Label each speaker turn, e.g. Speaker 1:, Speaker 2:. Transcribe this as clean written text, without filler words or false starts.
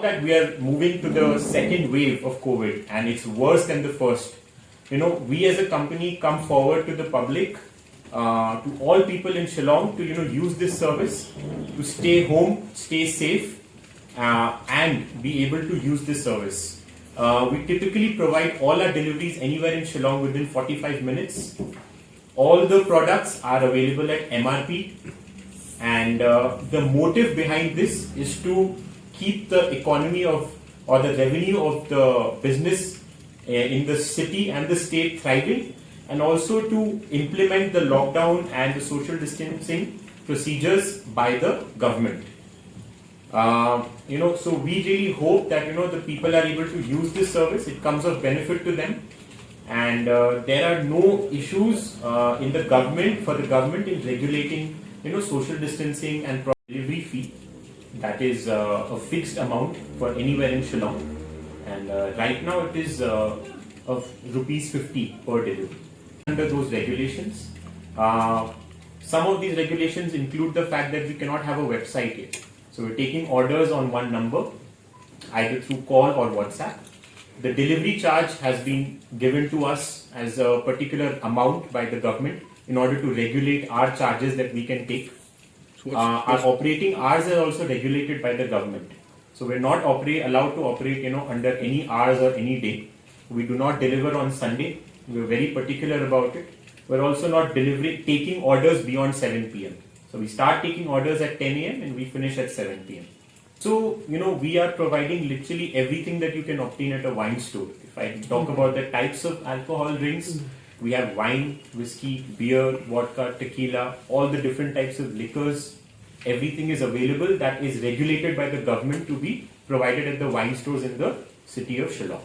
Speaker 1: that we are moving to the second wave of COVID and it's worse than the first, we as a company come forward to the public, to all people in Shillong to use this service, to stay home, stay safe, and be able to use this service. We typically provide all our deliveries anywhere in Shillong within 45 minutes. All the products are available at MRP, and the motive behind this is to keep the economy or the revenue of the business in the city and the state thriving, and also to implement the lockdown and the social distancing procedures by the government. So we really hope that the people are able to use this service. It comes of benefit to them, and there are no issues in the government in regulating social distancing and delivery fee. That is a fixed amount for anywhere in Shillong, and right now it is of rupees 50 per delivery. Under those regulations, some of these regulations include the fact that we cannot have a website yet. So we're taking orders on one number, either through call or WhatsApp. The delivery charge has been given to us as a particular amount by the government in order to regulate our charges that we can take. Our operating hours are also regulated by the government. So we're not allowed to operate under any hours or any day. We do not deliver on Sunday. We're very particular about it. We're also not taking orders beyond 7 p.m. So we start taking orders at 10 a.m. and we finish at 7 p.m. So, we are providing literally everything that you can obtain at a wine store. If I talk about the types of alcohol drinks, we have wine, whiskey, beer, vodka, tequila, all the different types of liquors. Everything is available that is regulated by the government to be provided at the wine stores in the city of Shillong.